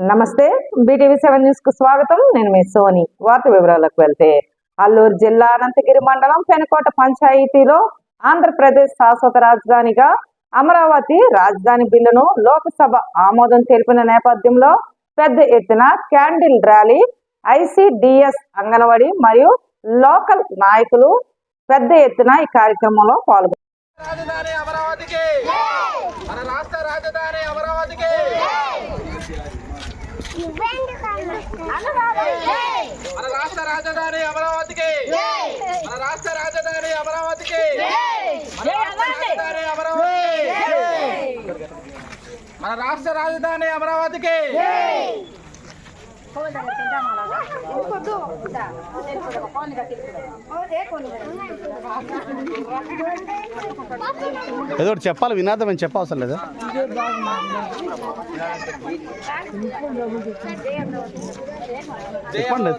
నమస్తే BTV 7 news కు స్వాగతం. నేను మీ సోని. వార్త వివరాలకు వెళ్తే అల్లూరు జిల్లా అనంతగిరి మండలం పెనుకోట పంచాయతీలో ఆంధ్రప్రదేశ్ శాశ్వత రాజధానిగా అమరావతి రాజధాని బిల్లును లోక్సభ ఆమోదం తెలిపిన నేపథ్యంలో పెద్ద ఎత్తున క్యాండిల్ ర్యాలీ, ఐసిడిఎస్, అంగన్వాడీ మరియు లోకల్ నాయకులు పెద్ద ఎత్తున ఈ కార్యక్రమంలో పాల్గొన్నారు. మన రాష్ట్ర రాజధాని అమరావతికి ఏదో చెప్పాలి, వినాదం అని చెప్పవసరం లేదా? చెప్పండి.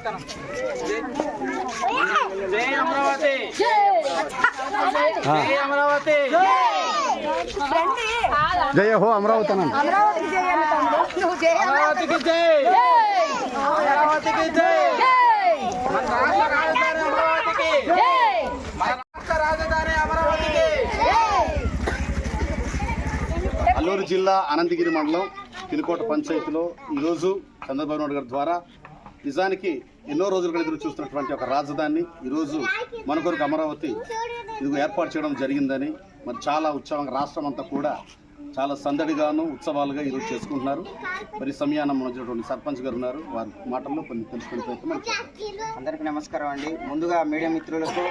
జై అమరావతి, జై అమరావతి, జయ హో అమరావతి అనండి. అమరావతికి జై, అమరావతికి జై. మన రాష్ట్ర రాజధాని అమరావతికి, మన రాష్ట్ర రాజధాని అమరావతికి. అల్లూరు జిల్లా అనంతగిరి మండలం పినుకోట పంచాయతీలో ఈరోజు చంద్రబాబు నాయుడు గారి ద్వారా నిజానికి ఎన్నో రోజులుగా ఎదురు చూస్తున్నటువంటి ఒక రాజధాని ఈరోజు మన కొరకు అమరావతి ఇది ఏర్పాటు చేయడం జరిగిందని, మరి చాలా ఉత్సవంగా రాష్ట్రం అంతా కూడా చాలా సందడిగాను ఉత్సవాలుగా ఈరోజు చేసుకుంటున్నారు. మరి సమయాన వచ్చినటువంటి సర్పంచ్ గారు ఉన్నారు, వారి మాటల్లో కొన్ని తెలుసుకునే ప్రయత్నం. అందరికీ నమస్కారం అండి. ముందుగా మీడియా మిత్రులకు,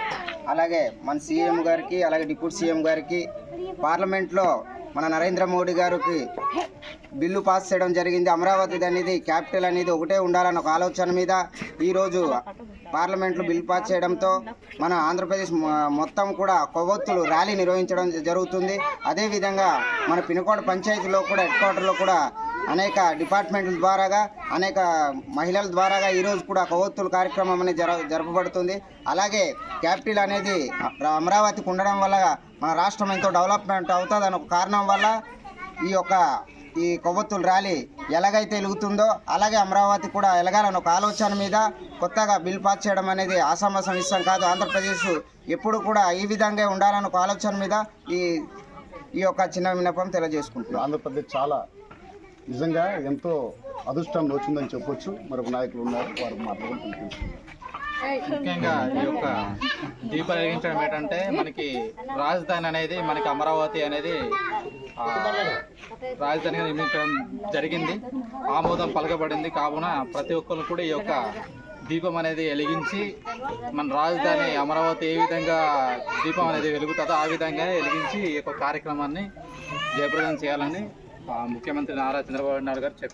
అలాగే మన సీఎం గారికి, అలాగే డిప్యూటీ సీఎం గారికి, పార్లమెంట్లో మన నరేంద్ర మోడీ గారికి బిల్లు పాస్ చేయడం జరిగింది. అమరావతి అనేది క్యాపిటల్ అనేది ఒకటే ఉండాలన్న ఒక ఆలోచన మీద ఈరోజు పార్లమెంట్లో బిల్లు పాస్ చేయడంతో మన ఆంధ్రప్రదేశ్ మొత్తం కూడా కొవ్వొత్తులు ర్యాలీ నిర్వహించడం జరుగుతుంది. అదేవిధంగా మన పినుకోట పంచాయతీలో కూడా హెడ్ క్వార్టర్లో కూడా అనేక డిపార్ట్మెంట్ల ద్వారాగా, అనేక మహిళల ద్వారాగా ఈరోజు కూడా కొవ్వొత్తుల కార్యక్రమం అనేది జరపబడుతుంది. అలాగే క్యాపిటల్ అనేది అమరావతికి ఉండడం వల్ల మన రాష్ట్రం ఎంతో డెవలప్మెంట్ అవుతుంది అనే ఒక కారణం వల్ల ఈ కొవ్వొత్తుల ర్యాలీ ఎలాగైతే వెలుగుతుందో అలాగే అమరావతి కూడా ఎలగాలని ఒక ఆలోచన మీద కొత్తగా బిల్ పాస్ చేయడం అనేది ఆసామాసం విషయం కాదు. ఆంధ్రప్రదేశ్ ఎప్పుడు కూడా ఈ విధంగా ఉండాలని ఒక ఆలోచన మీద ఈ చిన్న విన్నపం తెలియజేసుకుంటున్నాం. ఆంధ్రప్రదేశ్ చాలా నిజంగా ఎంతో అదృష్టం వచ్చిందని చెప్పొచ్చు. మరొక నాయకులు ఉన్నారు, వారు మాట్లాడుకుంటున్నారు. ముఖ్యంగా ఈ యొక్క దీపాలు వెలిగించడం ఏంటంటే మనకి రాజధాని అనేది, మనకి అమరావతి అనేది రాజధానిగా నిర్మించడం జరిగింది, ఆమోదం పలకబడింది. కావున ప్రతి ఒక్కరు కూడా ఈ యొక్క దీపం అనేది వెలిగించి మన రాజధాని అమరావతి ఏ విధంగా దీపం అనేది వెలుగుతుందో ఆ విధంగా వెలిగించి ఈ యొక్క కార్యక్రమాన్ని జయప్రదం చేయాలని ముఖ్యమంత్రి నారా చంద్రబాబు నాయుడు గారు చెప్పారు.